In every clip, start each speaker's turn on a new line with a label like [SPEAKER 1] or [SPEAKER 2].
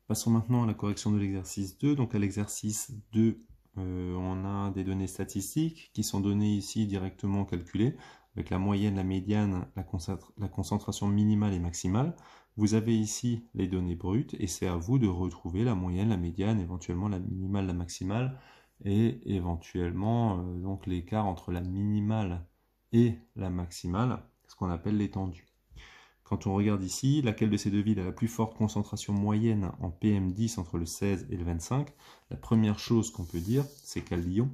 [SPEAKER 1] Passons maintenant à la correction de l'exercice 2. Donc à l'exercice 2, on a des données statistiques qui sont données ici directement calculées, avec la moyenne, la médiane, la concentration minimale et maximale. Vous avez ici les données brutes, et c'est à vous de retrouver la moyenne, la médiane, éventuellement la minimale, la maximale, et éventuellement donc l'écart entre la minimale et la maximale, ce qu'on appelle l'étendue. Quand on regarde ici, laquelle de ces deux villes a la plus forte concentration moyenne en PM10 entre le 16 et le 25, la première chose qu'on peut dire, c'est qu'à Lyon,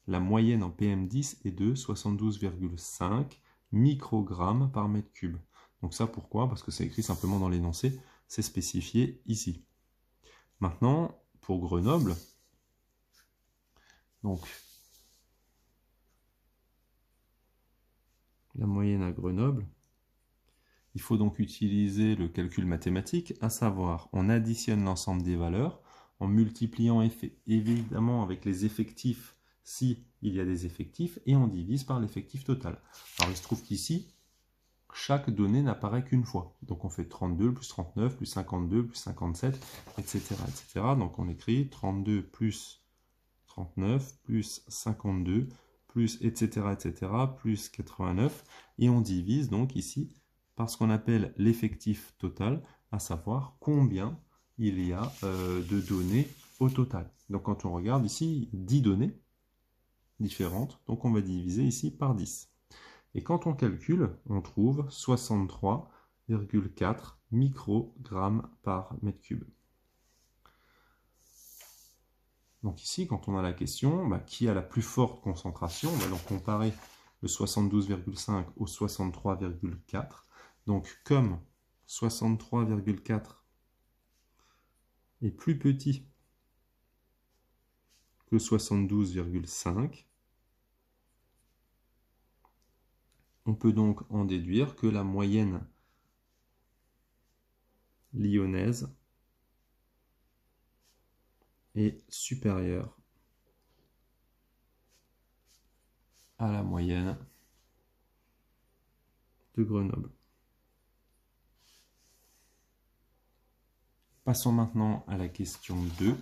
[SPEAKER 1] la moyenne en PM10 est de 72,5 microgrammes par mètre cube. Donc ça, pourquoi? Parce que c'est écrit simplement dans l'énoncé, c'est spécifié ici. Maintenant, pour Grenoble, donc la moyenne à Grenoble, il faut donc utiliser le calcul mathématique, à savoir, on additionne l'ensemble des valeurs, en multipliant évidemment avec les effectifs, si il y a des effectifs, et on divise par l'effectif total. Alors il se trouve qu'ici, chaque donnée n'apparaît qu'une fois. Donc on fait 32 plus 39 plus 52 plus 57, etc. etc. Donc on écrit 32 plus 39 plus 52 plus etc. etc. plus 89, et on divise donc ici par ce qu'on appelle l'effectif total, à savoir combien il y a de données au total. Donc quand on regarde ici, 10 données différentes, donc on va diviser ici par 10. Et quand on calcule, on trouve 63,4 microgrammes par mètre cube. Donc ici, quand on a la question, qui a la plus forte concentration, on va donc comparer le 72,5 au 63,4. Donc comme 63,4 est plus petit que 72,5, on peut donc en déduire que la moyenne lyonnaise est supérieure à la moyenne de Grenoble. Passons maintenant à la question 2.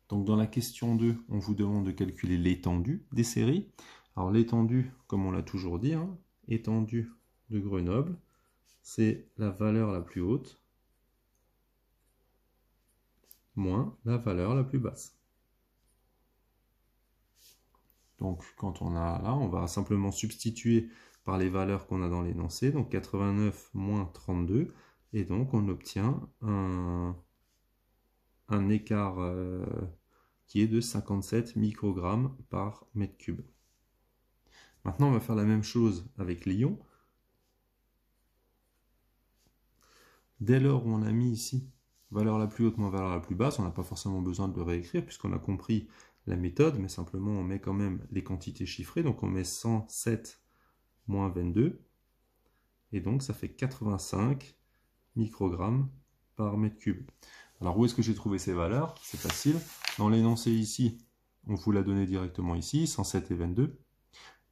[SPEAKER 1] Donc dans la question 2, on vous demande de calculer l'étendue des séries. Alors l'étendue, comme on l'a toujours dit, étendue de Grenoble, c'est la valeur la plus haute moins la valeur la plus basse. Donc quand on a là, on va simplement substituer par les valeurs qu'on a dans l'énoncé, donc 89 moins 32, et donc on obtient un écart qui est de 57 microgrammes par mètre cube. Maintenant, on va faire la même chose avec Lyon. Dès lors où on a mis ici valeur la plus haute moins valeur la plus basse, on n'a pas forcément besoin de le réécrire puisqu'on a compris la méthode, mais simplement on met quand même les quantités chiffrées. Donc on met 107 moins 22, et donc ça fait 85 microgrammes par mètre cube. Alors où est-ce que j'ai trouvé ces valeurs? C'est facile. Dans l'énoncé ici, on vous l'a donné directement ici, 107 et 22.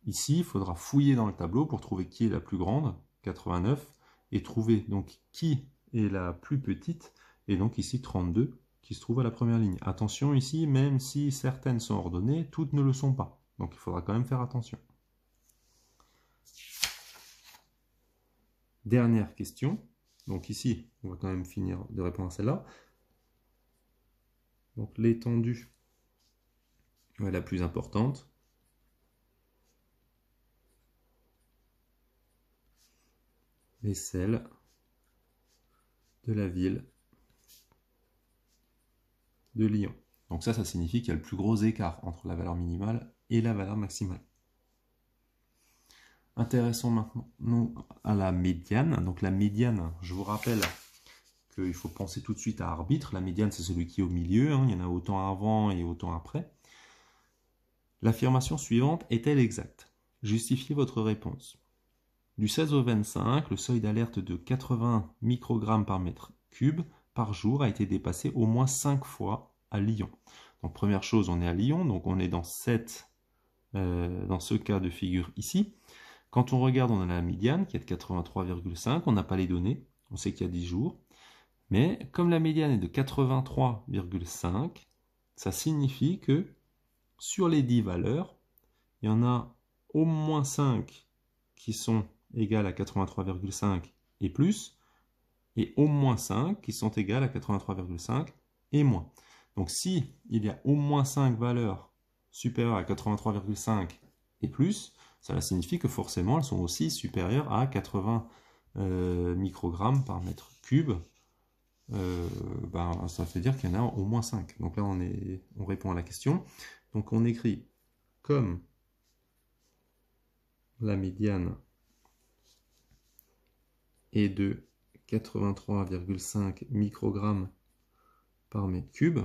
[SPEAKER 1] Ici, il faudra fouiller dans le tableau pour trouver qui est la plus grande, 89, et trouver donc qui est la plus petite, et donc ici 32, qui se trouve à la première ligne. Attention ici, même si certaines sont ordonnées, toutes ne le sont pas. Donc il faudra quand même faire attention. Dernière question. Donc ici, on va quand même finir de répondre à celle-là. Donc l'étendue est la plus importante. Et celle de la ville de Lyon. Donc ça signifie qu'il y a le plus gros écart entre la valeur minimale et la valeur maximale. Intéressons maintenant à la médiane. Donc la médiane, je vous rappelle qu'il faut penser tout de suite à arbitre. La médiane, c'est celui qui est au milieu. Il y en a autant avant et autant après. L'affirmation suivante est-elle exacte? Justifiez votre réponse. Du 16 au 25, le seuil d'alerte de 80 microgrammes par mètre cube par jour a été dépassé au moins 5 fois à Lyon. Donc première chose, on est à Lyon, donc on est dans ce cas de figure ici. Quand on regarde, on a la médiane qui est de 83,5, on n'a pas les données, on sait qu'il y a 10 jours. Mais comme la médiane est de 83,5, ça signifie que sur les 10 valeurs, il y en a au moins 5 qui sont égales à 83,5 et plus, et au moins 5 qui sont égales à 83,5 et moins. Donc si il y a au moins 5 valeurs supérieures à 83,5 et plus, cela signifie que forcément elles sont aussi supérieures à 80 microgrammes par mètre cube. Ça fait dire qu'il y en a au moins 5. Donc là on répond à la question. Donc on écrit comme la médiane est de 83,5 microgrammes par mètre cube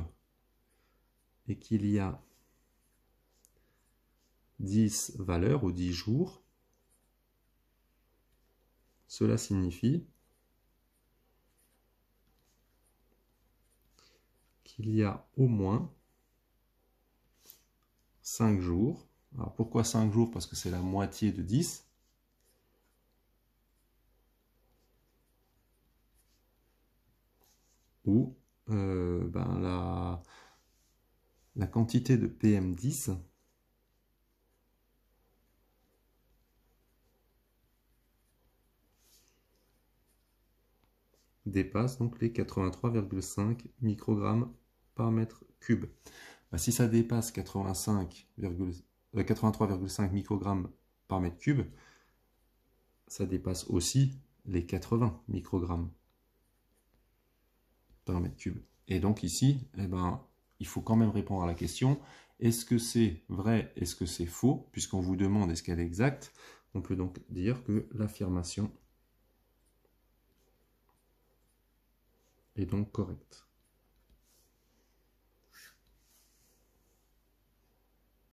[SPEAKER 1] et qu'il y a 10 valeurs ou 10 jours, cela signifie qu'il y a au moins 5 jours. Alors pourquoi 5 jours? Parce que c'est la moitié de 10. Où la quantité de PM10 dépasse donc les 83,5 microgrammes par mètre cube. Si ça dépasse 83,5 microgrammes par mètre cube, ça dépasse aussi les 80 microgrammes par mètre cube. Et donc ici, il faut quand même répondre à la question, est-ce que c'est vrai, est-ce que c'est faux? Puisqu'on vous demande est-ce qu'elle est exacte, on peut donc dire que l'affirmation est donc correcte.